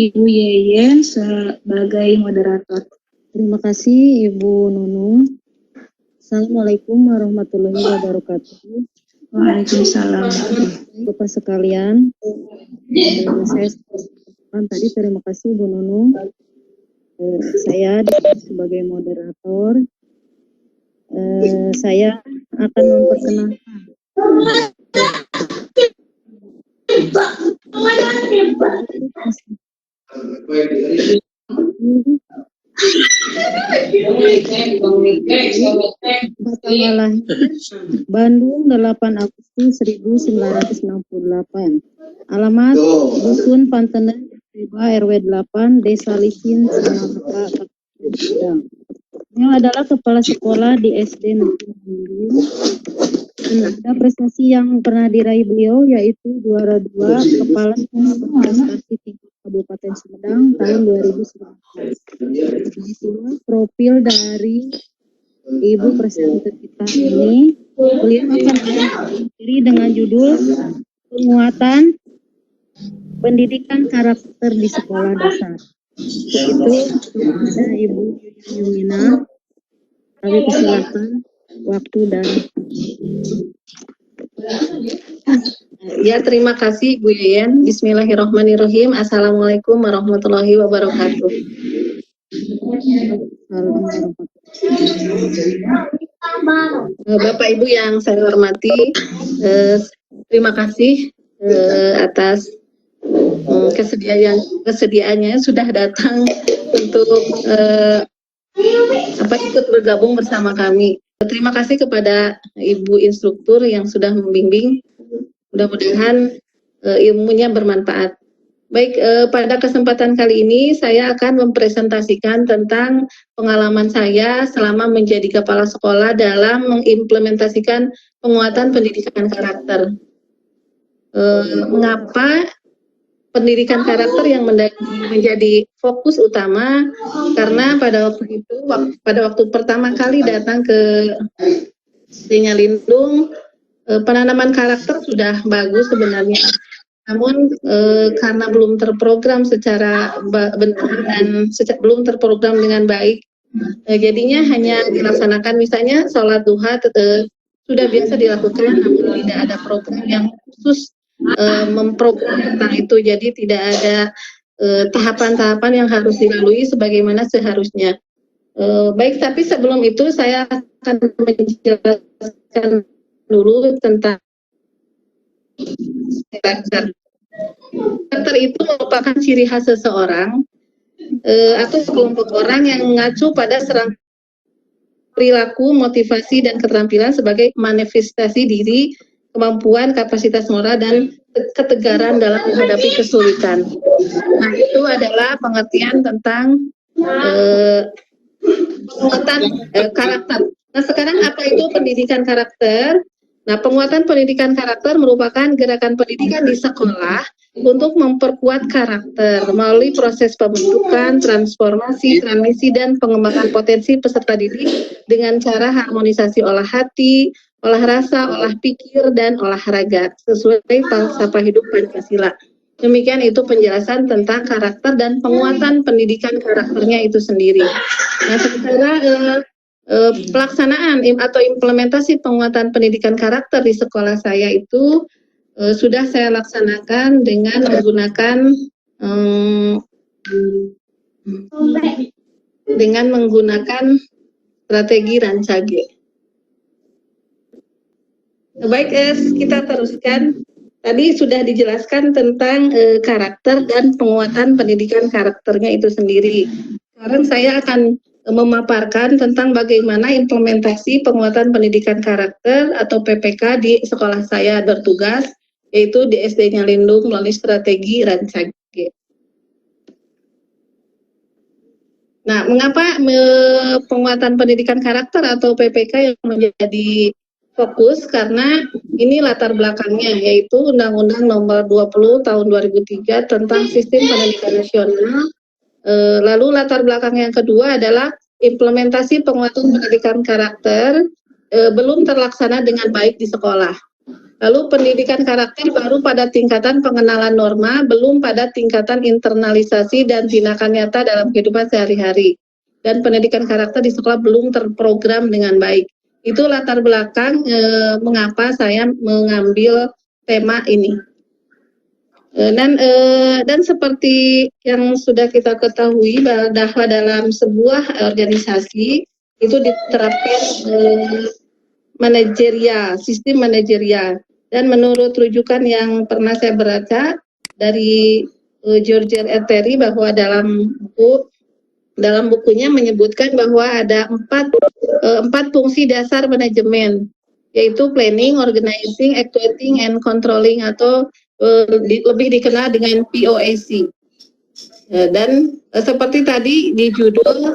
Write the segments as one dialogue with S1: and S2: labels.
S1: Ibu Yeyen sebagai moderator.
S2: Terima kasih Ibu Nunung. Assalamualaikum warahmatullahi wabarakatuh.
S1: Waalaikumsalam.
S2: Bapak sekalian, saya tadi terima kasih Bu Nunung. Saya sebagai moderator, saya akan memperkenalkan Bandung 8 Agustus 1968. Alamat Dusun Pantenan RW 8 Desa Licin Sanamaka. Ini adalah kepala sekolah di SD Negeri Bandung. Ada prestasi yang pernah diraih beliau yaitu juara 2 kepala sekolah prestasi tingkat Kabupaten Sumedang tahun 2019. Itulah profil dari Ibu presenter kita ini. Beliau akan mengikuti dengan judul penguatan pendidikan karakter di sekolah dasar. Itu ada Ibu Yumina. Kami persilakan waktu dan
S3: ya, terima kasih Bu Yeyen. Bismillahirrahmanirrahim. Assalamualaikum warahmatullahi wabarakatuh. Bapak Ibu yang saya hormati, terima kasih atas kesediaannya sudah datang untuk ikut bergabung bersama kami. Terima kasih kepada Ibu instruktur yang sudah membimbing. Mudah-mudahan ilmunya bermanfaat. Baik, pada kesempatan kali ini saya akan mempresentasikan tentang pengalaman saya selama menjadi kepala sekolah dalam mengimplementasikan penguatan pendidikan karakter. Mengapa pendidikan karakter yang menjadi fokus utama? Karena pada waktu pertama kali datang ke Desa Lindung, penanaman karakter sudah bagus sebenarnya. Namun karena belum terprogram secara benar dan belum terprogram dengan baik, jadinya hanya dilaksanakan misalnya sholat duha sudah biasa dilakukan, namun tidak ada program yang khusus memprogram tentang itu. Jadi tidak ada tahapan-tahapan yang harus dilalui sebagaimana seharusnya. Baik, tapi sebelum itu saya akan menjelaskan dulu tentang karakter. Karakter itu merupakan ciri khas seseorang atau sekelompok orang yang mengacu pada serangkaian perilaku, motivasi, dan keterampilan sebagai manifestasi diri, kemampuan, kapasitas moral, dan ketegaran dalam menghadapi kesulitan. Nah, itu adalah pengertian tentang penguatan karakter. Nah, sekarang apa itu pendidikan karakter? Nah, penguatan pendidikan karakter merupakan gerakan pendidikan di sekolah untuk memperkuat karakter melalui proses pembentukan, transformasi, transmisi, dan pengembangan potensi peserta didik dengan cara harmonisasi olah hati, olah rasa, olah pikir, dan olahraga sesuai falsafah hidup Pancasila. Demikian itu penjelasan tentang karakter dan penguatan pendidikan karakternya itu sendiri. Nah, sementara pelaksanaan atau implementasi penguatan pendidikan karakter di sekolah saya itu sudah saya laksanakan dengan menggunakan strategi Rancage. Baik, kita teruskan. Tadi sudah dijelaskan tentang karakter dan penguatan pendidikan karakternya itu sendiri. Sekarang saya akan memaparkan tentang bagaimana implementasi penguatan pendidikan karakter atau PPK di sekolah saya bertugas, yaitu di SD-nya Lindung melalui strategi Rancage. Nah, mengapa penguatan pendidikan karakter atau PPK yang menjadi fokus? Karena ini latar belakangnya, yaitu Undang-Undang Nomor 20 Tahun 2003 tentang Sistem Pendidikan Nasional. Lalu latar belakang yang kedua adalah implementasi penguatan pendidikan karakter belum terlaksana dengan baik di sekolah. Lalu pendidikan karakter baru pada tingkatan pengenalan norma, belum pada tingkatan internalisasi dan tindakan nyata dalam kehidupan sehari-hari. Dan pendidikan karakter di sekolah belum terprogram dengan baik. Itu latar belakang mengapa saya mengambil tema ini. Dan seperti yang sudah kita ketahui bahwa dalam sebuah organisasi itu diterapkan manajerial, sistem manajerial. Dan menurut rujukan yang pernah saya baca dari George R. Terry bahwa dalam bukunya menyebutkan bahwa ada empat fungsi dasar manajemen, yaitu planning, organizing, actuating, and controlling, atau lebih dikenal dengan POAC. Dan seperti tadi di judul,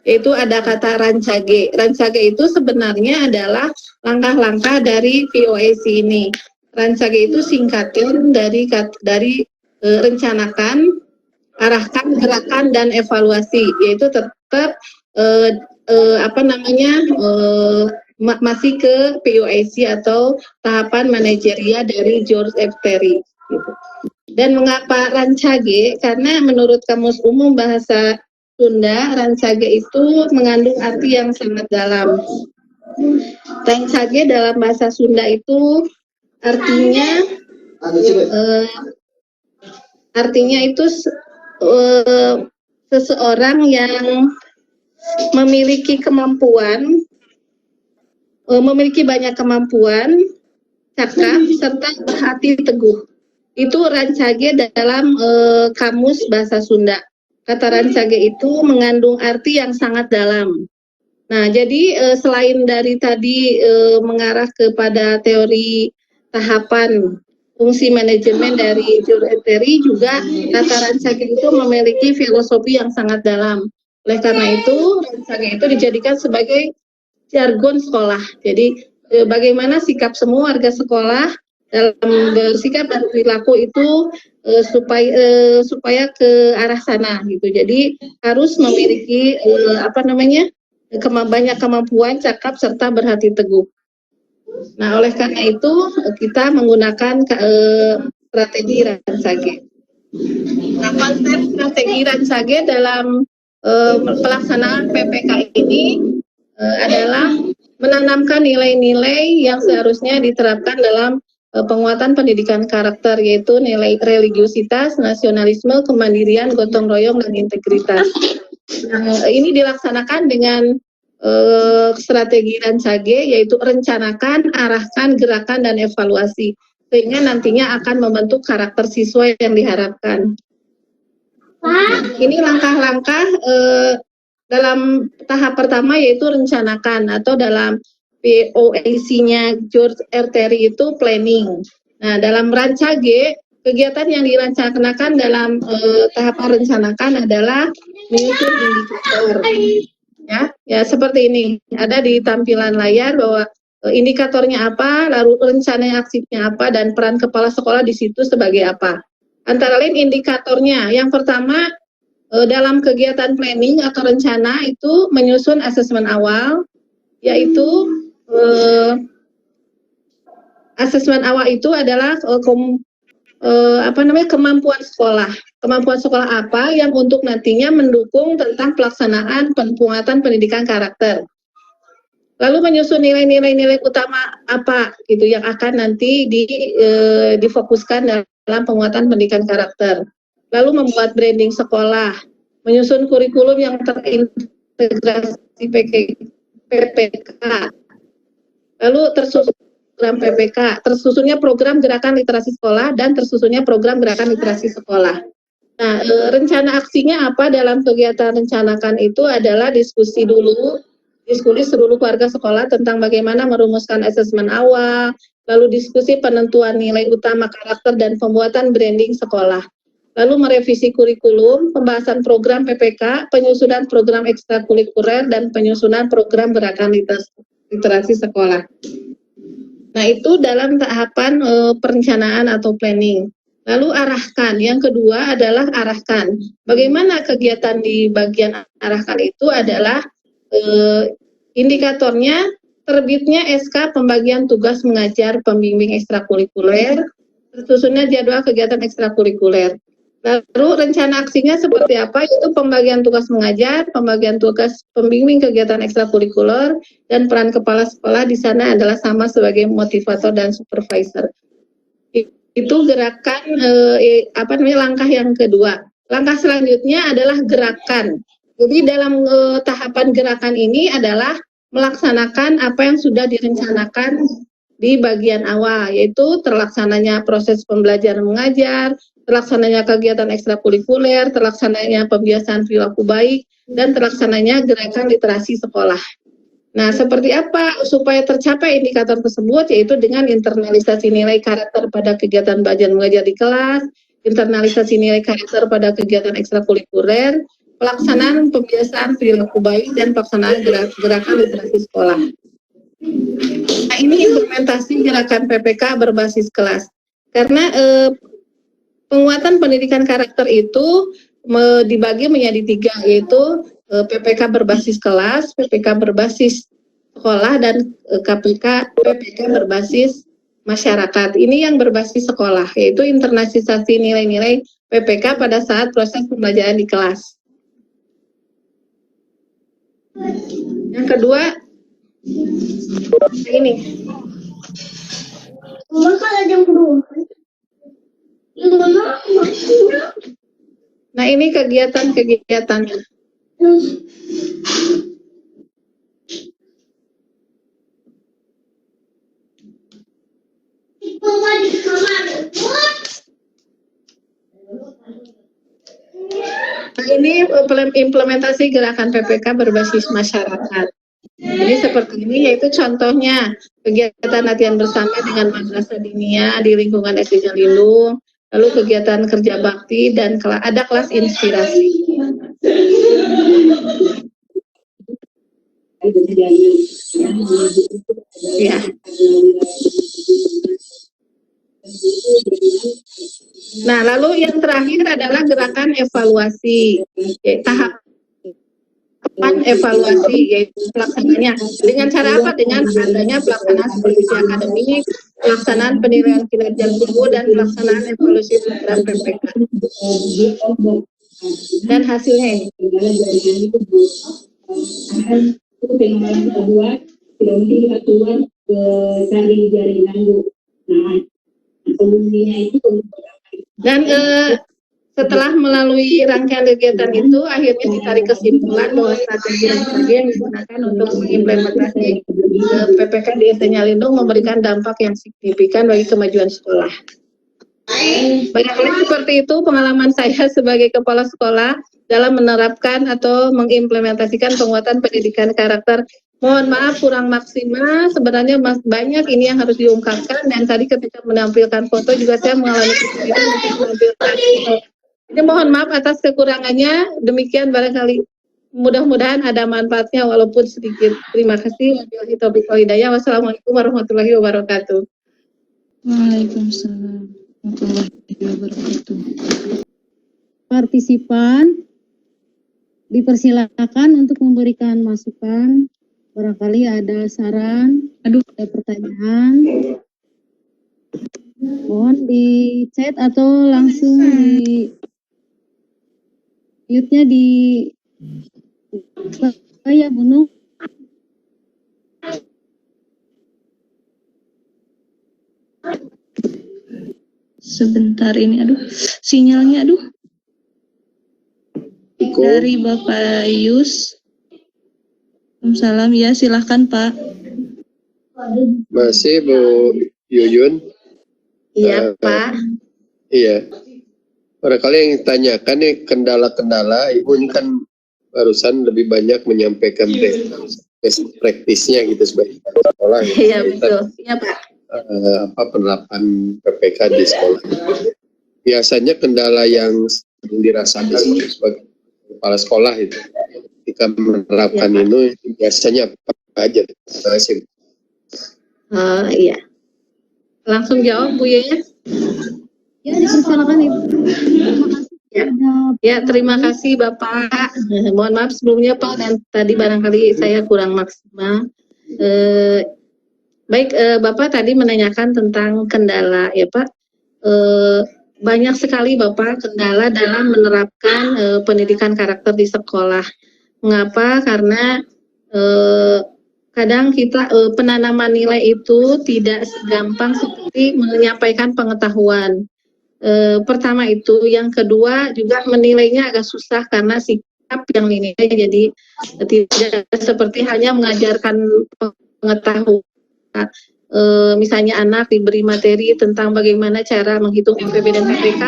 S3: yaitu ada kata rancage. Rancage itu sebenarnya adalah langkah-langkah dari POAC ini. Rancage itu singkatan dari rencanakan, arahkan, gerakan, dan evaluasi, yaitu tetap masih ke POAC atau tahapan manajerial dari George F. Terry. Gitu. Dan mengapa rancage? Karena menurut Kamus Umum Bahasa Sunda, rancage itu mengandung arti yang sangat dalam. Rancage dalam bahasa Sunda itu artinya itu seseorang yang memiliki banyak kemampuan, cakap, serta berhati teguh. Itu rancage dalam kamus bahasa Sunda. Kata rancage itu mengandung arti yang sangat dalam. Nah, jadi selain dari tadi mengarah kepada teori tahapan fungsi manajemen dari George Terry, juga kata rancage itu memiliki filosofi yang sangat dalam. Oleh karena itu, rancage itu dijadikan sebagai jargon sekolah. Jadi bagaimana sikap semua warga sekolah dalam bersikap dan perilaku itu supaya ke arah sana gitu. Jadi harus memiliki banyak kemampuan, cakap, serta berhati teguh. Nah, oleh karena itu kita menggunakan strategi rancage. Nah, konsep strategi rancage dalam pelaksanaan PPK ini adalah menanamkan nilai-nilai yang seharusnya diterapkan dalam penguatan pendidikan karakter, yaitu nilai religiusitas, nasionalisme, kemandirian, gotong royong, dan integritas. Ini dilaksanakan dengan strategi rancage, yaitu rencanakan, arahkan, gerakan, dan evaluasi, sehingga nantinya akan membentuk karakter siswa yang diharapkan. Ini langkah-langkah dalam tahap pertama, yaitu rencanakan, atau dalam POAC-nya George R. Terry itu planning. Nah, dalam rancage, kegiatan yang direncanakan dalam tahap merencanakan adalah menyusun indikator. Ya, seperti ini. Ada di tampilan layar bahwa indikatornya apa, lalu rencana aksinya apa, dan peran kepala sekolah di situ sebagai apa. Antara lain indikatornya, yang pertama dalam kegiatan planning atau rencana itu menyusun asesmen awal, yaitu asesmen awal itu adalah kemampuan sekolah. Kemampuan sekolah apa yang untuk nantinya mendukung tentang pelaksanaan penguatan pendidikan karakter. Lalu menyusun nilai-nilai utama apa gitu yang akan nanti difokuskan dalam penguatan pendidikan karakter. Lalu membuat branding sekolah, menyusun kurikulum yang terintegrasi PPK. Lalu tersusun program PPK, tersusunnya program gerakan literasi sekolah, dan tersusunnya program gerakan literasi sekolah. Nah, rencana aksinya apa dalam kegiatan rencanakan itu adalah diskusi seluruh warga sekolah tentang bagaimana merumuskan asesmen awal, lalu diskusi penentuan nilai utama karakter dan pembuatan branding sekolah. Lalu merevisi kurikulum, pembahasan program PPK, penyusunan program ekstrakurikuler, dan penyusunan program gerakan literasi sekolah. Nah, itu dalam tahapan perencanaan atau planning. Lalu arahkan. Yang kedua adalah arahkan. Bagaimana kegiatan di bagian arahkan itu adalah indikatornya terbitnya SK pembagian tugas mengajar pembimbing ekstrakurikuler, tersusunnya jadwal kegiatan ekstrakurikuler. Lalu rencana aksinya seperti apa? Yaitu pembagian tugas mengajar, pembagian tugas pembimbing kegiatan ekstrakurikuler, dan peran kepala sekolah di sana adalah sama sebagai motivator dan supervisor. Itu gerakan langkah yang kedua. Langkah selanjutnya adalah gerakan. Jadi dalam tahapan gerakan ini adalah melaksanakan apa yang sudah direncanakan di bagian awal, yaitu terlaksananya proses pembelajaran mengajar, terlaksananya kegiatan ekstrakurikuler, terlaksananya pembiasaan perilaku baik, dan terlaksananya gerakan literasi sekolah. Nah, seperti apa supaya tercapai indikator tersebut, yaitu dengan internalisasi nilai karakter pada kegiatan belajar mengajar di kelas, internalisasi nilai karakter pada kegiatan ekstrakurikuler, pelaksanaan pembiasaan perilaku baik, dan pelaksanaan gerakan literasi sekolah. Nah, ini implementasi gerakan PPK berbasis kelas. Karena penguatan pendidikan karakter itu dibagi menjadi 3, yaitu PPK berbasis kelas, PPK berbasis sekolah, dan PPK berbasis masyarakat. Ini yang berbasis sekolah, yaitu internalisasi nilai-nilai PPK pada saat proses pembelajaran di kelas. Yang kedua, ini. Nah, ini kegiatan-kegiatannya. Nah, ini implementasi gerakan PPK berbasis masyarakat. Jadi seperti ini, yaitu contohnya kegiatan latihan bersama dengan madrasah diniyah di lingkungan SD Lindung, lalu kegiatan kerja bakti, dan ada kelas inspirasi. Ya. Nah, lalu yang terakhir adalah gerakan evaluasi, tahapan evaluasi, yaitu pelaksananya. Dengan cara apa? Dengan adanya pelaksanaan supervisi akademik, pelaksanaan penilaian kinerja guru, dan pelaksanaan evaluasi program PPK. Dan hasilnya ini.
S4: Yang kedua, tidak mungkin kita keluar ke jaringan. Nah, kemudiannya itu.
S3: Dan setelah melalui rangkaian kegiatan itu, akhirnya ditarik kesimpulan bahwa strategi yang digunakan untuk mengimplementasi PPK di SD Lindung memberikan dampak yang signifikan bagi kemajuan sekolah. Barangkali seperti itu pengalaman saya sebagai kepala sekolah dalam menerapkan atau mengimplementasikan penguatan pendidikan karakter. Mohon maaf kurang maksimal, sebenarnya banyak ini yang harus diungkapkan, dan tadi ketika menampilkan foto juga saya mengalami kesulitan untuk menampilkan foto. Jadi mohon maaf atas kekurangannya, demikian barangkali mudah-mudahan ada manfaatnya walaupun sedikit. Terima kasih. Wassalamualaikum warahmatullahi wabarakatuh.
S1: Waalaikumsalam warahmatullahi wabarakatuh.
S2: Partisipan dipersilakan untuk memberikan masukan. Barangkali ada saran, ada pertanyaan. Mohon di chat atau langsung di mute-nya di saya bunuh.
S1: Sebentar ini, sinyalnya dari Bapak Yus. Waalaikumsalam, ya silahkan Pak.
S5: Masih Bu Yuyun?
S3: Iya Pak.
S5: Iya. Barangkali yang ditanyakan nih kendala-kendala, Ibu ini kan barusan lebih banyak menyampaikan best practice-nya gitu sebagai sekolah.
S3: Iya betul. Iya Pak.
S5: Penerapan PPK di sekolah. Biasanya kendala yang dirasakan sebagai kepala sekolah itu ketika menerapkan ini biasanya apa aja? Terima kasih.
S3: Iya. Langsung jawab Bu Yaya.
S2: Ya, dipersilakan Ibu. Terima kasih.
S3: Ya, terima kasih Bapak. Mohon maaf sebelumnya Pak, dan tadi barangkali saya kurang maksimal. Baik, Bapak tadi menanyakan tentang kendala ya Pak. Banyak sekali Bapak kendala dalam menerapkan pendidikan karakter di sekolah. Mengapa? Karena kadang kita penanaman nilai itu tidak segampang seperti menyampaikan pengetahuan. Pertama itu, yang kedua juga menilainya agak susah karena sikap yang dinilai jadi tidak seperti hanya mengajarkan pengetahuan. Misalnya anak diberi materi tentang bagaimana cara menghitung MPB dan PPK,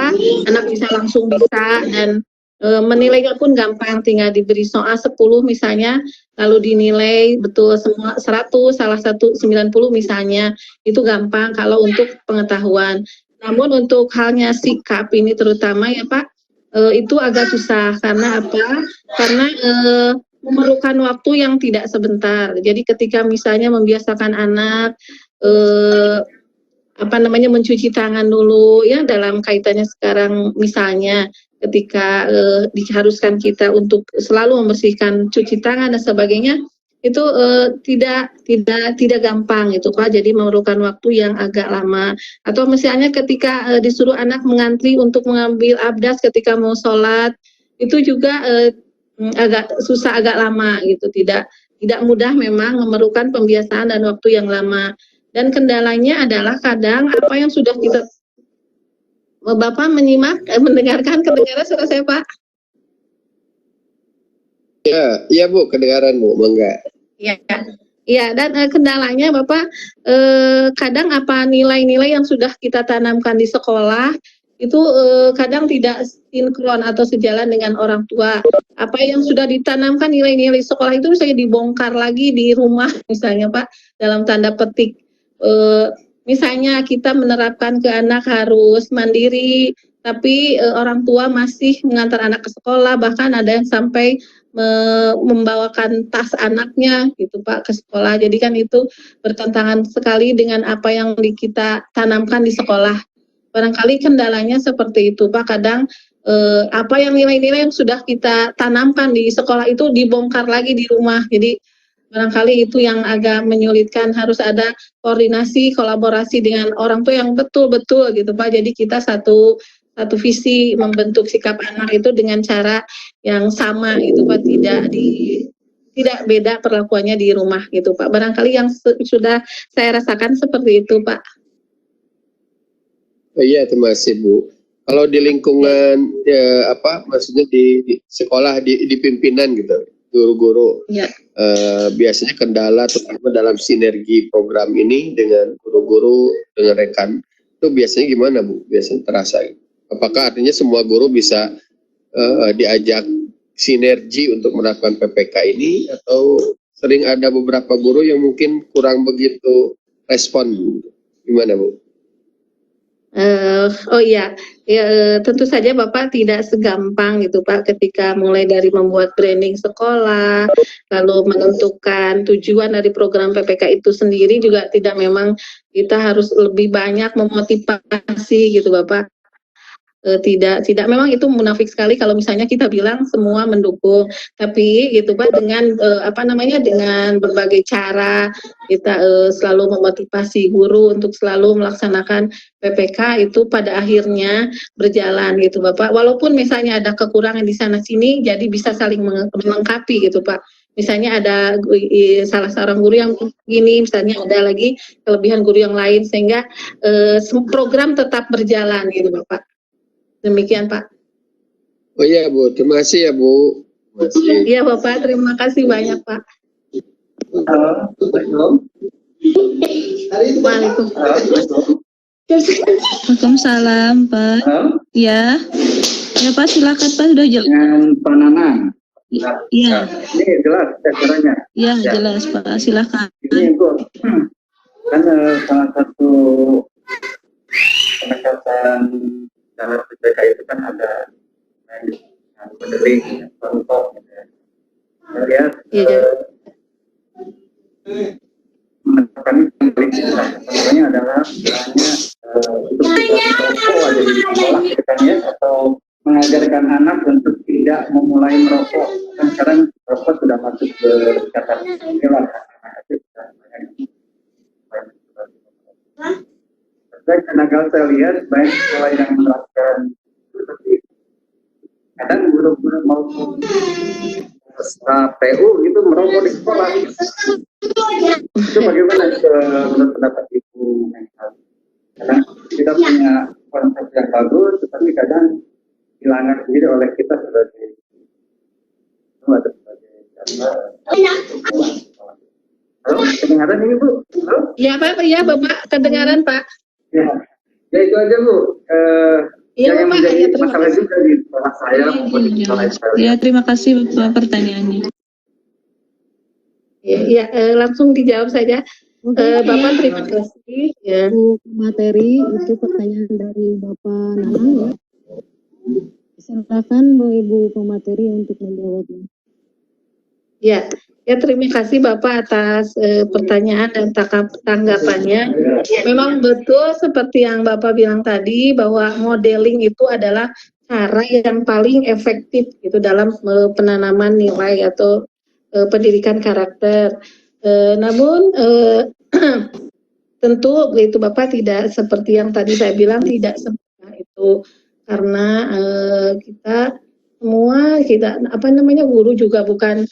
S3: anak bisa langsung bisa, dan menilainya pun gampang, tinggal diberi soal 10 misalnya, lalu dinilai betul semua 100, salah satu 90 misalnya, itu gampang kalau untuk pengetahuan. Namun untuk halnya sikap ini terutama ya Pak, itu agak susah. Karena apa? Karena memerlukan waktu yang tidak sebentar. Jadi ketika misalnya membiasakan anak mencuci tangan dulu ya, dalam kaitannya sekarang misalnya ketika diharuskan kita untuk selalu membersihkan cuci tangan dan sebagainya, itu tidak gampang itu Pak. Jadi memerlukan waktu yang agak lama. Atau misalnya ketika disuruh anak mengantri untuk mengambil abdas ketika mau sholat, itu juga agak susah, agak lama gitu, tidak mudah, memang memerlukan pembiasaan dan waktu yang lama. Dan kendalanya adalah kadang apa yang sudah kita Bapak mendengarkan kedengaran suara saya Pak?
S5: Ya Bu, kedengaran Bu, enggak?
S3: Ya, dan kendalanya Bapak kadang apa nilai-nilai yang sudah kita tanamkan di sekolah itu kadang tidak sinkron atau sejalan dengan orang tua. Apa yang sudah ditanamkan nilai-nilai sekolah itu misalnya dibongkar lagi di rumah misalnya Pak, dalam tanda petik. Misalnya kita menerapkan ke anak harus mandiri, tapi orang tua masih mengantar anak ke sekolah, bahkan ada yang sampai membawakan tas anaknya gitu Pak ke sekolah. Jadi kan itu bertentangan sekali dengan apa yang kita tanamkan di sekolah. Barangkali kendalanya seperti itu Pak, kadang apa yang nilai-nilai yang sudah kita tanamkan di sekolah itu dibongkar lagi di rumah. Jadi barangkali itu yang agak menyulitkan, harus ada koordinasi, kolaborasi dengan orang tua yang betul-betul gitu Pak. Jadi kita satu visi membentuk sikap anak itu dengan cara yang sama gitu Pak, tidak beda perlakuannya di rumah gitu Pak. Barangkali yang sudah saya rasakan seperti itu Pak.
S5: Iya, terima kasih Bu. Kalau di lingkungan maksudnya di sekolah, di pimpinan gitu, guru-guru,
S3: ya.
S5: Biasanya kendala terutama dalam sinergi program ini dengan guru-guru, dengan rekan, itu biasanya gimana Bu? Biasanya terasa gitu. Apakah artinya semua guru bisa diajak sinergi untuk menerapkan PPK ini, atau sering ada beberapa guru yang mungkin kurang begitu respon? Gimana Bu?
S3: Tentu saja Bapak tidak segampang gitu Pak, ketika mulai dari membuat branding sekolah, lalu menentukan tujuan dari program PPK itu sendiri, juga tidak, memang kita harus lebih banyak memotivasi gitu Bapak. Tidak memang itu munafik sekali kalau misalnya kita bilang semua mendukung, tapi gitu Pak, dengan dengan berbagai cara kita selalu memotivasi guru untuk selalu melaksanakan PPK itu pada akhirnya berjalan gitu Bapak. Walaupun misalnya ada kekurangan di sana sini, jadi bisa saling melengkapi gitu Pak. Misalnya ada salah seorang guru yang gini, misalnya ada lagi kelebihan guru yang lain, sehingga program tetap berjalan gitu Bapak. Demikian Pak.
S5: Oh iya Bu, terima kasih ya Bu.
S3: Iya Bapak, terima kasih banyak Pak.
S1: Waalaikumsalam Pak. Ya Pak, silakan Pak, sudah jelas.
S6: Dengan Pak Nana.
S1: Iya.
S6: Ini jelas caranya.
S1: Iya, jelas Pak, silakan.
S6: Ini Bu, kan salah satu pendekatan cara PPK itu kan ada modeling, contoh gitu ya. Saya lihat menekan contohnya adalah misalnya untuk merokok aja di sekolah gitu kan ya, atau mengajarkan anak untuk tidak memulai merokok. Kan sekarang rokok sudah masuk ke catatan inilah. Dan kadang saya lihat banyak sekolah yang menerapkan itu, tapi kadang guru-guru maupun PU itu merokok di sekolah. Itu bagaimana menurut pendapat Ibu Menhan? Karena kita punya konsep yang bagus, tetapi kadang dilanggar sendiri oleh kita sebagai Halo, kedengaran ini Bu? Halo?
S3: Iya Pak, iya Bapak, kedengaran Pak.
S6: Ya, ya itu aja Bu.
S3: Iya
S6: Yang
S3: Bapak,
S6: menjadi
S3: ya terima
S6: masalah
S3: kasih.
S6: juga di sekolah saya maupun di sekolah saya.
S1: Ya, terima kasih Bapak pertanyaannya.
S3: Iya, langsung dijawab saja. Bapak terima kasih. Ya.
S2: Bu materi itu pertanyaan dari Bapak Nanang ya. Silakan Bu Ibu pemateri untuk menjawabnya.
S3: Ya, terima kasih Bapak atas pertanyaan dan tanggapannya. Memang betul seperti yang Bapak bilang tadi bahwa modeling itu adalah cara yang paling efektif itu dalam penanaman nilai atau pendidikan karakter. Namun tentu itu Bapak tidak seperti yang tadi saya bilang, tidak semudah itu karena kita guru juga bukan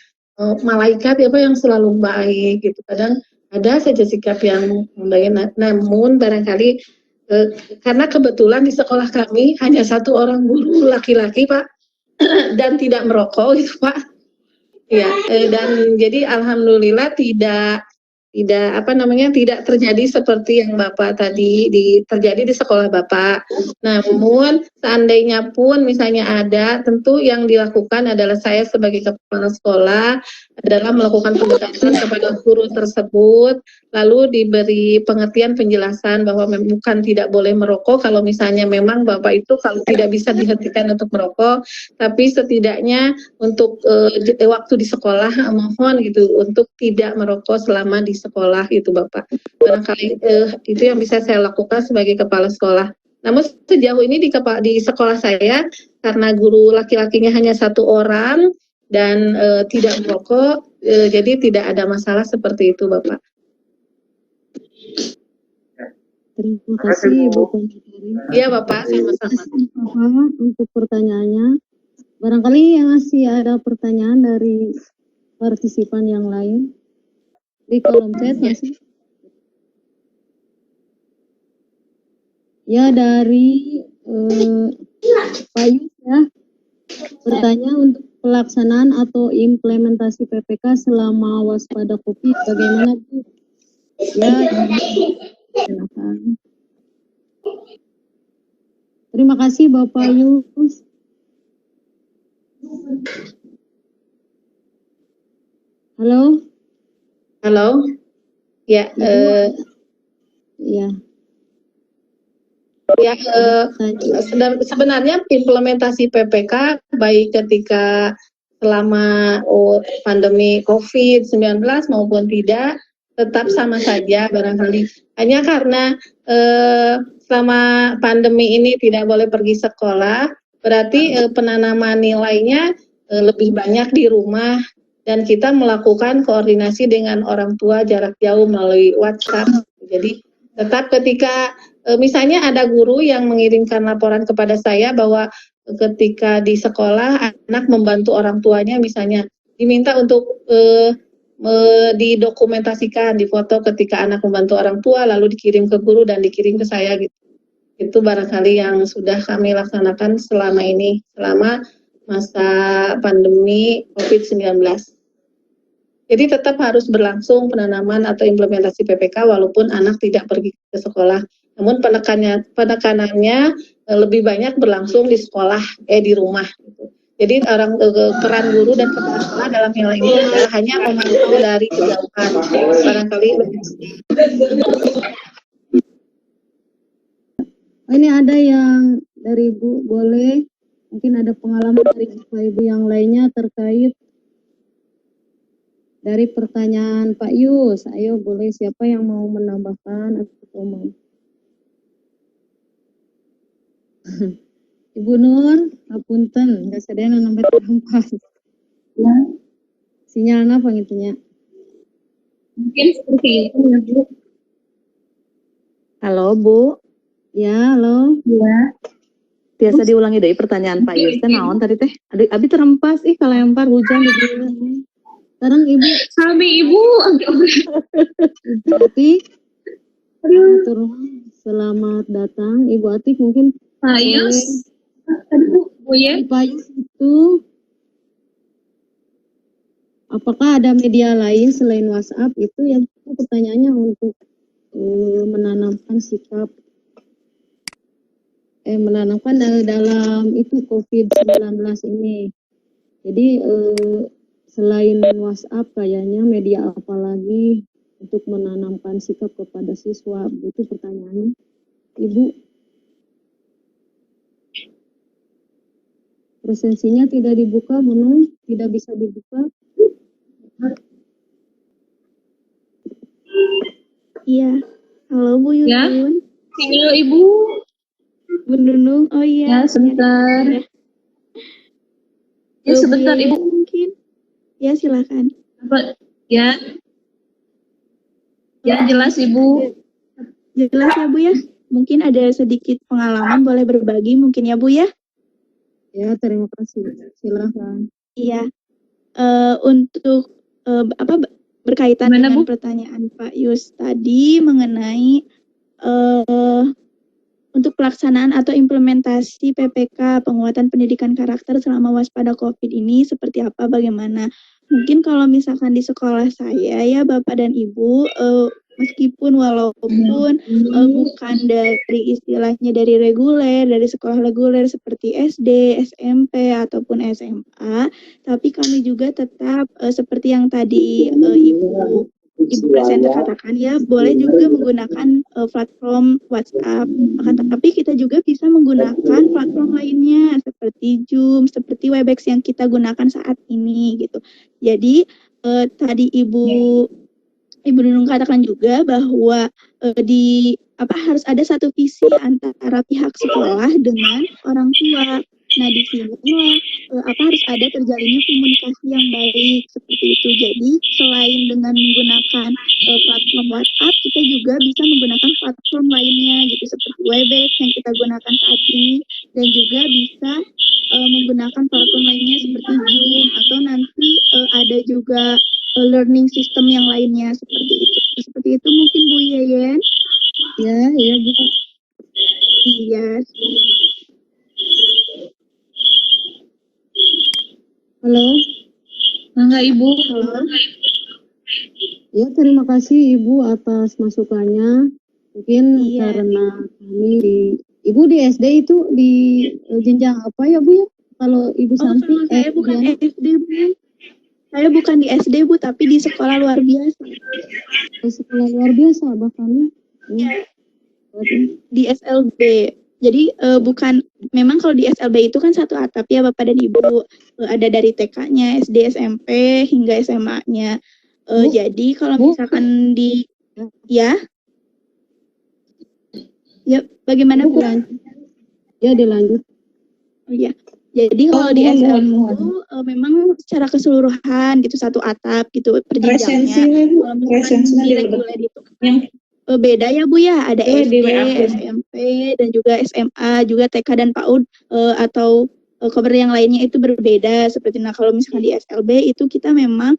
S3: malaikat yang selalu baik gitu. Kadang ada saja sikap yang baik, namun barangkali karena kebetulan di sekolah kami hanya satu orang guru laki-laki Pak dan tidak merokok gitu Pak. Ya, dan jadi alhamdulillah tidak terjadi seperti yang Bapak tadi terjadi di sekolah Bapak. Namun seandainya pun misalnya ada, tentu yang dilakukan adalah saya sebagai kepala sekolah adalah melakukan pendekatan kepada guru tersebut, lalu diberi pengertian penjelasan bahwa bukan tidak boleh merokok kalau misalnya memang Bapak itu kalau tidak bisa dihentikan untuk merokok, tapi setidaknya untuk waktu di sekolah mohon gitu untuk tidak merokok selama di sekolah itu Bapak. Barangkali itu yang bisa saya lakukan sebagai kepala sekolah. Namun sejauh ini di sekolah saya karena guru laki-lakinya hanya satu orang dan tidak merokok, jadi tidak ada masalah seperti itu Bapak.
S2: Terima kasih Bu pemateri.
S3: Iya Bapak, sama-sama.
S2: Bapak untuk pertanyaannya. Barangkali yang masih ada pertanyaan dari partisipan yang lain di kolom chat masih. Ya dari Pak Yus ya, bertanya untuk pelaksanaan atau implementasi PPK selama waspada COVID bagaimana Bu? Ya, silakan. Terima kasih Bapak Yus. Halo.
S3: Halo. Ya.
S2: Ya.
S3: Ya, sebenarnya implementasi PPK baik ketika selama pandemi COVID-19 maupun tidak tetap sama saja barangkali. Hanya karena selama pandemi ini tidak boleh pergi sekolah, berarti penanaman nilainya lebih banyak di rumah dan kita melakukan koordinasi dengan orang tua jarak jauh melalui WhatsApp. Jadi tetap ketika misalnya ada guru yang mengirimkan laporan kepada saya bahwa ketika di sekolah anak membantu orang tuanya misalnya diminta untuk didokumentasikan, difoto ketika anak membantu orang tua lalu dikirim ke guru dan dikirim ke saya gitu. Itu barangkali yang sudah kami laksanakan selama ini, selama masa pandemi COVID-19. Jadi tetap harus berlangsung penanaman atau implementasi PPK walaupun anak tidak pergi ke sekolah. Namun penekanannya lebih banyak berlangsung di sekolah, di rumah. Gitu. Jadi peran guru dan kepala sekolah dalam hal ini adalah hanya memantau dari kejauhan. Barangkali
S2: ini ada yang dari Ibu, boleh mungkin ada pengalaman dari Ibu yang lainnya terkait dari pertanyaan Pak Yus. Ayo boleh, siapa yang mau menambahkan atau mau? Ibu Nur, apunten, nggak sadar nambah terhampas.
S4: Ya,
S2: Sinyalnya apa gitunya?
S4: mungkin seperti itu ya Bu.
S2: Halo Bu. Ya, halo.
S1: Ya.
S7: Biasa diulangi dari pertanyaan Pak Yus, naon tadi teh? Abi terempas, kelempar hujan di sini.
S2: Sekarang Ibu
S1: Kami Ibu.
S2: Atik. Selamat datang Ibu Atik, mungkin
S1: Pak Yus. Bu ya.
S2: Pak Yus itu apakah ada media lain selain WhatsApp itu yang pertanyaannya untuk menanamkan sikap menanamkan dalam itu COVID-19 ini. Jadi selain WhatsApp kayaknya media apa lagi untuk menanamkan sikap kepada siswa? Itu pertanyaannya. Ibu, presensinya tidak dibuka, tidak bisa dibuka.
S8: Iya, halo Bu Yuyun.
S1: Ya. Halo Ibu.
S8: Bu Nunung, oh iya.
S1: Ya, sebentar. Ya, sebentar Ibu.
S8: Mungkin. Ya, silakan.
S1: Ya. Ya, jelas Ibu.
S8: Jelas ya Bu ya. Mungkin ada sedikit pengalaman, boleh berbagi mungkin ya Bu ya.
S2: Ya, terima kasih. Silakan.
S8: Iya. Untuk berkaitan
S1: Gimana,
S8: dengan
S1: Bu?
S8: pertanyaan Pak Yus tadi mengenai untuk pelaksanaan atau implementasi PPK penguatan pendidikan karakter selama waspada COVID ini seperti apa, bagaimana? Mungkin kalau misalkan di sekolah saya ya Bapak dan Ibu, meskipun walaupun bukan dari istilahnya dari reguler, dari sekolah reguler seperti SD, SMP ataupun SMA, tapi kami juga tetap seperti yang tadi Ibu presenter katakan ya, boleh juga menggunakan platform WhatsApp. Tapi kita juga bisa menggunakan platform lainnya seperti Zoom, seperti Webex yang kita gunakan saat ini gitu. Jadi tadi Ibu Nunung katakan juga bahwa harus ada satu visi antara pihak sekolah dengan orang tua. Nah, di sini harus ada terjalinnya komunikasi yang baik seperti itu. Jadi selain dengan menggunakan platform WhatsApp, kita juga bisa menggunakan platform lainnya gitu seperti Webex yang kita gunakan saat ini, dan juga bisa menggunakan platform lainnya seperti Zoom, atau nanti ada juga learning system yang lainnya seperti itu. Seperti itu mungkin Bu Yeyen.
S2: Ya Bu.
S8: Iya.
S2: Halo.
S1: Enggak Ibu.
S8: Halo.
S2: Ya, terima kasih Ibu atas masukannya. Mungkin karena kami Ibu di SD itu di jenjang apa ya Bu ya? Kalau Ibu sampai
S8: saya bukan SD Bu. Saya bukan di SD Bu, tapi di sekolah luar biasa.
S2: Di sekolah luar biasa bahkan ya.
S8: Di SLB. Jadi memang kalau di SLB itu kan satu atap ya Bapak dan Ibu, ada dari TK-nya, SD, SMP hingga SMA-nya. Jadi kalau misalkan ya bagaimana Bu?
S2: Ya, dilanjut.
S8: Oh iya. Jadi kalau di SLB itu memang secara keseluruhan gitu satu atap gitu perjenjangnya. Kalau misalkan di reguler itu kan beda ya Bu ya, ada SD, SMP, dan juga SMA, juga TK dan PAUD atau kabar yang lainnya itu berbeda seperti. Nah, kalau misalkan di SLB itu kita memang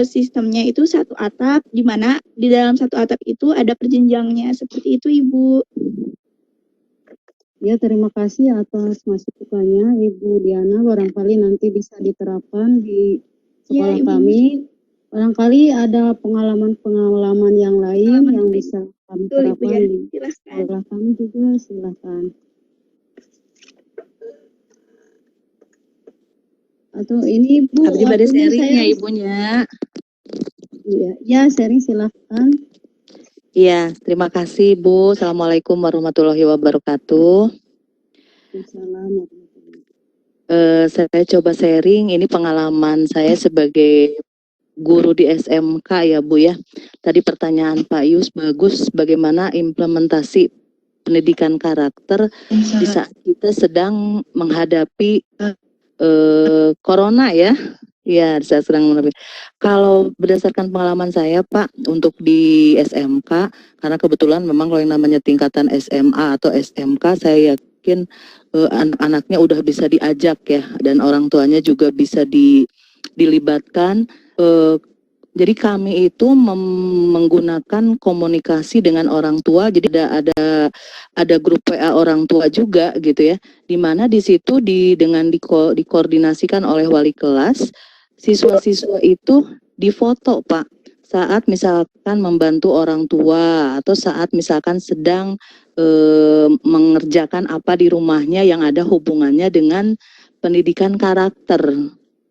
S8: sistemnya itu satu atap, di mana di dalam satu atap itu ada perjenjangnya seperti itu Ibu.
S2: Ya, terima kasih atas masukannya Ibu Diana. Barangkali nanti bisa diterapkan di sekolah kami. Barangkali ada pengalaman yang lain yang bisa kami terapkan di sekolah kami juga. Silakan. Atau ini Bu,
S7: Abdi bade sharing ya Ibunya.
S2: Ya, sharing silakan.
S7: Iya, terima kasih Bu. Assalamualaikum warahmatullahi wabarakatuh. Saya coba sharing, ini pengalaman saya sebagai guru di SMK ya Bu ya. Tadi pertanyaan Pak Yus bagus, bagaimana implementasi pendidikan karakter di saat kita sedang menghadapi corona ya. Iya, saya sedang menerbit. Kalau berdasarkan pengalaman saya, Pak, untuk di SMK, karena kebetulan memang kalau yang namanya tingkatan SMA atau SMK, saya yakin anak-anaknya udah bisa diajak ya, dan orang tuanya juga bisa dilibatkan. Jadi kami itu menggunakan komunikasi dengan orang tua, jadi ada grup WA orang tua juga gitu ya, di mana di situ dikoordinasikan oleh wali kelas. Siswa-siswa itu difoto, Pak, saat misalkan membantu orang tua atau saat misalkan sedang mengerjakan apa di rumahnya yang ada hubungannya dengan pendidikan karakter.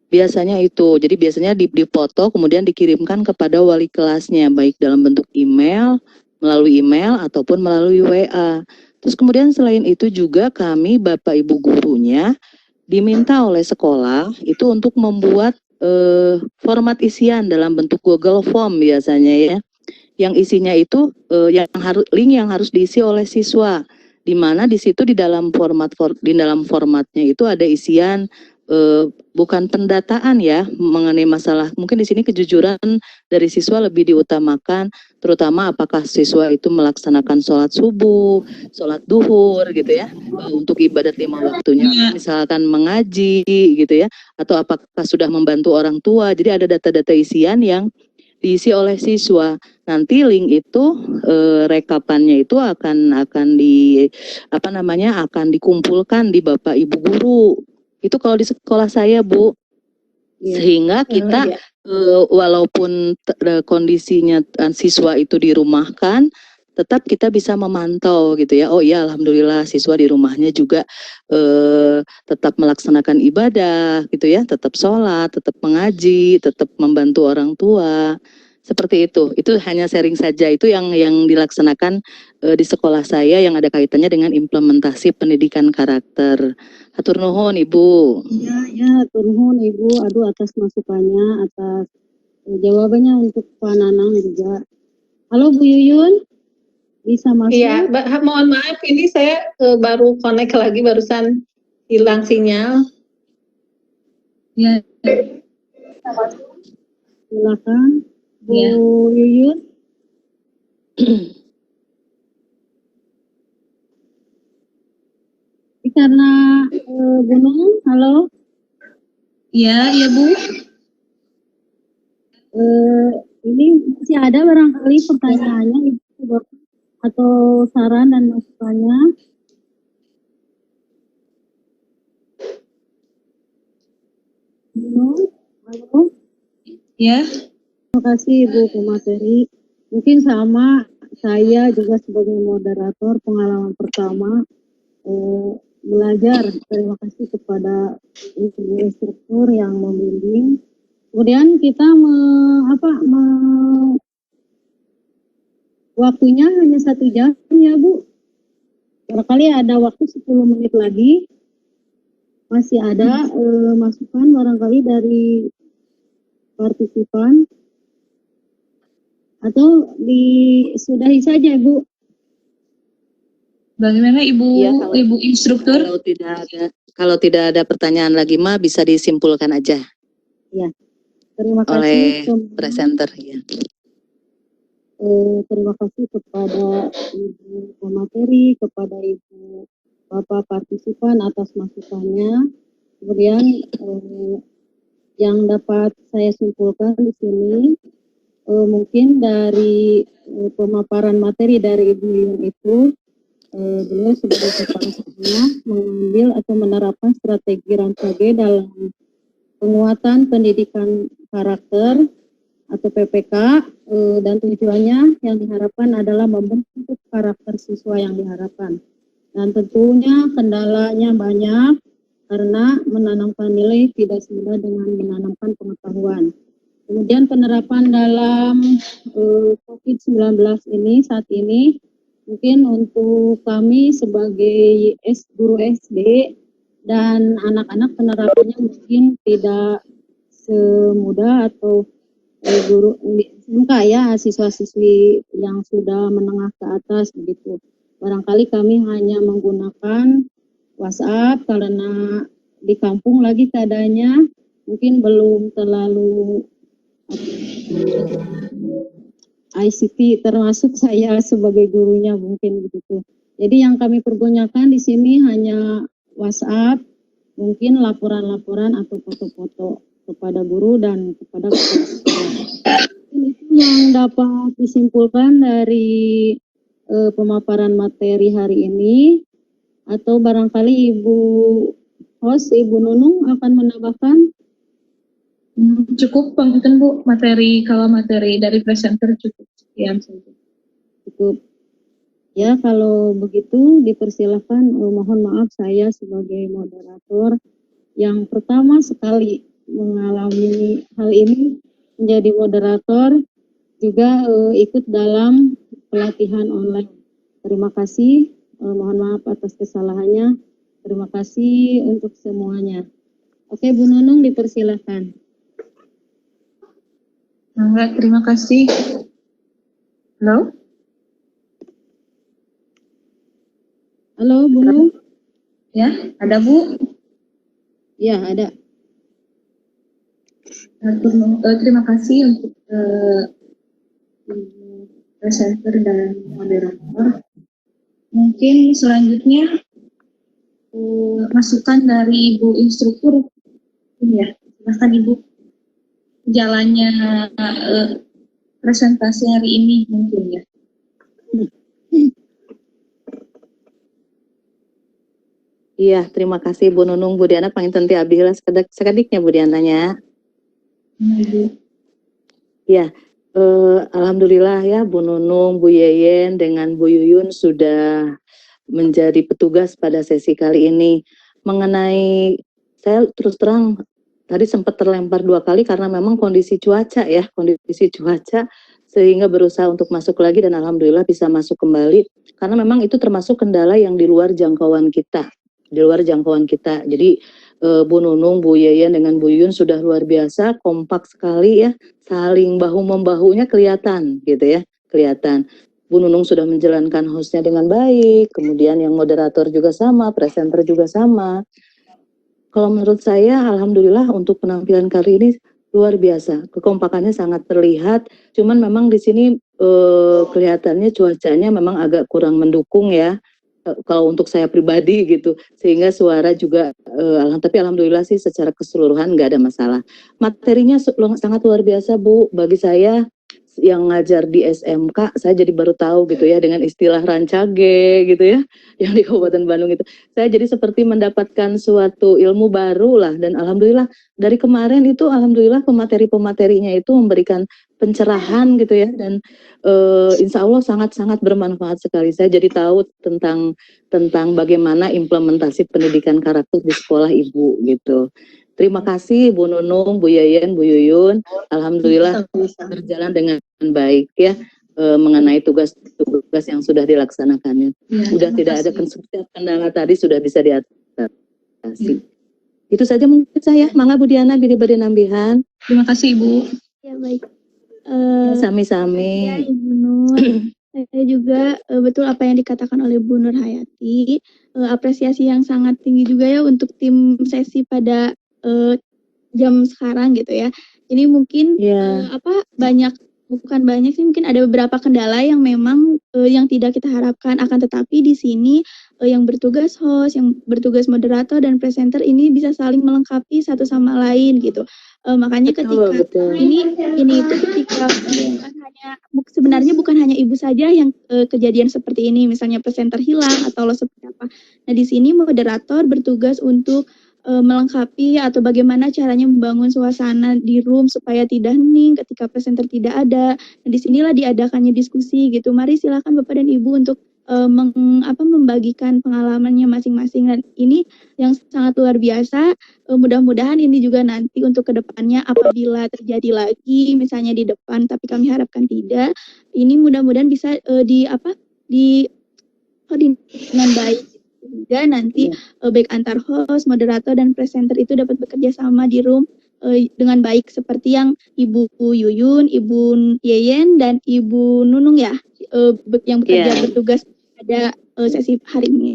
S7: Biasanya itu, jadi biasanya dipoto kemudian dikirimkan kepada wali kelasnya, baik dalam bentuk melalui email ataupun melalui WA. Terus kemudian selain itu juga kami Bapak Ibu gurunya diminta oleh sekolah itu untuk membuat format isian dalam bentuk Google Form biasanya ya, yang isinya itu link yang harus diisi oleh siswa, di mana di situ di dalam formatnya itu ada isian bukan pendataan ya mengenai masalah, mungkin di sini kejujuran dari siswa lebih diutamakan, terutama apakah siswa itu melaksanakan sholat subuh, sholat duhur gitu ya, untuk ibadat 5 waktunya, misalkan mengaji gitu ya, atau apakah sudah membantu orang tua. Jadi ada data-data isian yang diisi oleh siswa. Nanti link itu rekapannya itu akan dikumpulkan di Bapak Ibu guru. Itu kalau di sekolah saya, Bu. Sehingga kita walaupun kondisinya siswa itu dirumahkan, tetap kita bisa memantau gitu ya. Oh iya, alhamdulillah siswa di rumahnya juga tetap melaksanakan ibadah gitu ya, tetap sholat, tetap mengaji, tetap membantu orang tua. Seperti itu. Itu hanya sharing saja. Itu yang dilaksanakan di sekolah saya yang ada kaitannya dengan implementasi pendidikan karakter. Hatur nuhun, Ibu.
S2: Ya, hatur nuhun Ibu. Aduh, atas masukannya, atas jawabannya untuk Pak Nanang juga. Halo Bu Yuyun, bisa masuk?
S3: Iya, mohon maaf ini saya baru connect lagi, barusan hilang sinyal.
S1: Ya,
S2: Silakan Bu
S1: Ya.
S2: Yuyun. Karena Gunung, halo.
S1: ya Bu.
S2: Ini masih ada barangkali pertanyaannya Ibu atau saran dan masukannya. Gunung, halo.
S1: Ya.
S2: Terima kasih Ibu pemateri. Mungkin sama saya juga sebagai moderator pengalaman pertama belajar. Terima kasih kepada ibu instruktur yang membimbing. Kemudian kita waktunya hanya 1 jam ya Bu. Barangkali ada waktu 10 menit lagi. Masih ada masukan barangkali dari partisipan. Atau disudahi saja Bu.
S1: Bagaimana Ibu
S7: Ya,
S1: Ibu instruktur?
S7: Kalau tidak ada pertanyaan lagi mah bisa disimpulkan aja.
S2: Ya. Terima kasih
S7: oleh presenter ya.
S2: Terima kasih kepada Ibu pemateri, kepada Ibu Bapak partisipan atas masukannya. Kemudian yang dapat saya simpulkan di sini mungkin dari pemaparan materi dari Ibu Yuyun itu beliau sebagai kepala sekolah mengambil atau menerapkan strategi Ransage dalam penguatan pendidikan karakter atau PPK dan tujuannya yang diharapkan adalah membentuk karakter siswa yang diharapkan. Dan tentunya kendalanya banyak karena menanamkan nilai tidak semudah dengan menanamkan pengetahuan. Kemudian penerapan dalam COVID-19 ini saat ini mungkin untuk kami sebagai guru SD dan anak-anak penerapannya mungkin tidak semudah atau guru SMK ya, siswa-siswi yang sudah menengah ke atas begitu. Barangkali kami hanya menggunakan WhatsApp karena di kampung lagi keadaannya, mungkin belum terlalu ICT, termasuk saya sebagai gurunya mungkin begitu. Jadi yang kami pergunakan di sini hanya WhatsApp, mungkin laporan-laporan atau foto-foto kepada guru dan kepada kepala sekolah. Itu yang dapat disimpulkan dari pemaparan materi hari ini. Atau barangkali Ibu host, Ibu Nunung akan menambahkan?
S1: Cukup Punten Bu, kalau materi dari presenter cukup sekian saja.
S2: Cukup. Ya, kalau begitu dipersilakan, mohon maaf saya sebagai moderator yang pertama sekali mengalami hal ini menjadi moderator, juga ikut dalam pelatihan online. Terima kasih. Mohon maaf atas kesalahannya. Terima kasih untuk semuanya. Oke, Bu Nunung dipersilakan.
S1: Terima kasih. Halo?
S2: Halo, Bu Nunung?
S1: Ya, ada Bu?
S2: Ya, ada.
S1: Terima kasih untuk presenter dan moderator. Mungkin selanjutnya masukan dari Ibu instruktur, ya, silahkan Ibu, jalannya presentasi hari ini mungkin ya.
S7: Iya, terima kasih Bu Nunung, Bu Diana, panggil tenti abihlah sekadiknya Bu Diananya. Ya, alhamdulillah ya Bu Nunung, Bu Yeyen dengan Bu Yuyun sudah menjadi petugas pada sesi kali ini. Mengenai, saya terus terang tadi sempat terlempar 2 kali karena memang kondisi cuaca sehingga berusaha untuk masuk lagi dan alhamdulillah bisa masuk kembali karena memang itu termasuk kendala yang di luar jangkauan kita. Jadi Bu Nunung, Bu Yeyen dengan Bu Yun sudah luar biasa, kompak sekali ya, saling bahu-membahunya kelihatan gitu ya, kelihatan. Bu Nunung sudah menjalankan hostnya dengan baik, kemudian yang moderator juga sama, presenter juga sama. Kalau menurut saya, alhamdulillah untuk penampilan kali ini luar biasa, kekompakannya sangat terlihat. Cuman memang di sini kelihatannya cuacanya memang agak kurang mendukung ya. Kalau untuk saya pribadi gitu, sehingga suara juga tapi alhamdulillah sih secara keseluruhan nggak ada masalah. Materinya sangat luar biasa Bu, bagi saya yang ngajar di SMK, saya jadi baru tahu gitu ya dengan istilah rancage gitu ya, yang di Kabupaten Bandung itu. Saya jadi seperti mendapatkan suatu ilmu baru lah, dan alhamdulillah dari kemarin itu alhamdulillah pemateri-pematerinya itu memberikan pencerahan gitu ya, dan insya Allah sangat-sangat bermanfaat sekali. Saya jadi tahu tentang bagaimana implementasi pendidikan karakter di sekolah Ibu gitu. Terima kasih Bu Nunung, Bu Yeyen, Bu Yuyun. Alhamdulillah berjalan dengan baik ya mengenai tugas-tugas yang sudah dilaksanakannya. Sudah tidak ada setiap kendala tadi sudah bisa diatasi. Itu saja mungkin saya. Mangga Bu Diana beri nambihan.
S1: Terima kasih Ibu.
S8: Ya baik.
S7: Sami-sami.
S8: Ya, Ibu Nur. Saya juga betul apa yang dikatakan oleh Bu Nur Hayati. Apresiasi yang sangat tinggi juga ya untuk tim sesi pada jam sekarang gitu ya. Jadi mungkin bukan banyak sih, mungkin ada beberapa kendala yang memang yang tidak kita harapkan, akan tetapi di sini yang bertugas host, yang bertugas moderator dan presenter ini bisa saling melengkapi satu sama lain gitu. Makanya ketika ini itu ketika sebenarnya bukan hanya ibu saja yang kejadian seperti ini, misalnya presenter hilang atau seperti apa. Nah di sini moderator bertugas untuk melengkapi atau bagaimana caranya membangun suasana di room supaya tidak hening ketika presenter tidak ada. Nah, disinilah diadakannya diskusi gitu. Mari silakan Bapak dan Ibu untuk membagikan pengalamannya masing-masing. Dan ini yang sangat luar biasa. Mudah-mudahan ini juga nanti untuk kedepannya apabila terjadi lagi misalnya di depan, tapi kami harapkan tidak. Ini mudah-mudahan bisa dengan baik. Sehingga nanti baik antar host, moderator, dan presenter itu dapat bekerja sama di room dengan baik seperti yang Ibu Yuyun, Ibu Yeyen, dan Ibu Nunung ya yang bekerja bertugas pada sesi hari ini.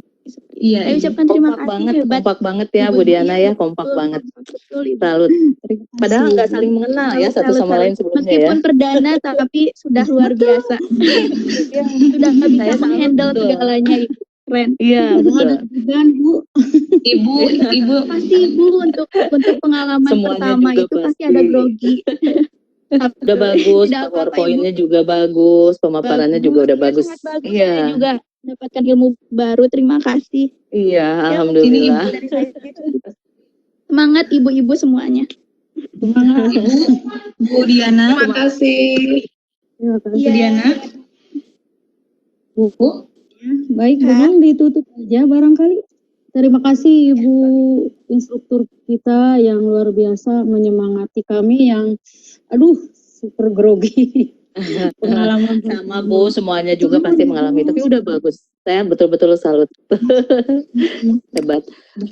S1: Iya,
S8: Saya ucapkan terima
S7: Kompak
S8: kasih
S7: banget,
S8: hebat.
S7: kompak banget ya Bu Diana ya, kompak
S8: Betul,
S7: banget.
S8: betul, Ibu.
S7: Salut. Padahal nggak saling mengenal ya satu
S8: Salut,
S7: sama
S8: salut.
S7: lain sebelumnya ya.
S8: Meskipun perdana tapi sudah luar biasa. Sudah bisa
S7: Saya salut,
S8: menghandle
S7: betul.
S8: segalanya Ibu. Keren.
S7: Iya, betul.
S2: Dan Bu,
S1: Ibu,
S8: Pasti Ibu untuk pengalaman
S7: Semuanya
S8: pertama
S7: juga
S8: itu pasti
S7: pasti.
S8: ada grogi.
S7: Udah bagus,
S8: Tidak apa-apa,
S7: PowerPoint-nya juga bagus, pemaparannya juga udah bagus.
S8: Sangat bagus.
S7: Iya.
S8: Saya juga mendapatkan ilmu baru. Terima kasih.
S7: Iya,
S8: Ya,
S7: alhamdulillah.
S8: dari saya. Semangat ibu-ibu semuanya.
S1: Bu Diana,
S3: Terima kasih.
S2: terima kasih.
S1: Bu Diana, Bu.
S2: Baik, Bang, ditutup aja barangkali. Terima kasih Ibu instruktur kita yang luar biasa menyemangati kami yang super grogi. Pengalaman
S7: Sama Bu, semuanya juga pasti mengalami. Tapi udah bagus. Saya betul-betul salut. Hebat.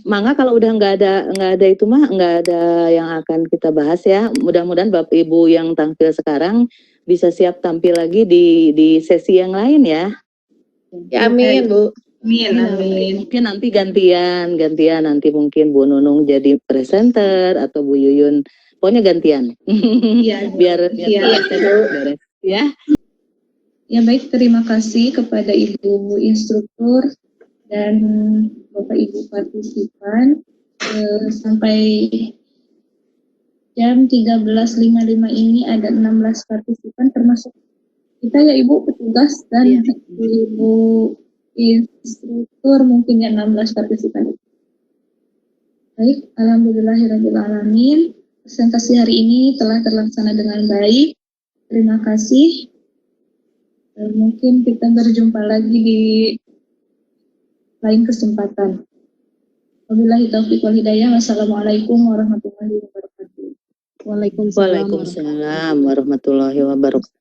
S7: Mangga kalau udah nggak ada itu mah nggak ada yang akan kita bahas ya. Mudah-mudahan Bapak Ibu yang tampil sekarang bisa siap tampil lagi di sesi yang lain ya.
S3: Ya, amin, Bu.
S1: Amin.
S7: Mungkin nanti gantian nanti mungkin Bu Nunung jadi presenter atau Bu Yuyun. Pokoknya gantian.
S1: Iya,
S7: biar
S1: Iya.
S7: beres ya.
S1: Ya baik, terima kasih kepada Ibu instruktur dan Bapak Ibu partisipan. Sampai jam 13.55 ini ada 16 partisipan termasuk kita ya Ibu petugas dan Ibu instruktur mungkin ya 16 partisipan. Baik, alhamdulillahirrahmanirrahim. Presentasi hari ini telah terlaksana dengan baik. Terima kasih. Mungkin kita berjumpa lagi di lain kesempatan. Wabillahi taufiq wal hidayah. Wassalamualaikum warahmatullahi wabarakatuh.
S2: Waalaikumsalam.
S7: Waalaikumsalam warahmatullahi wabarakatuh.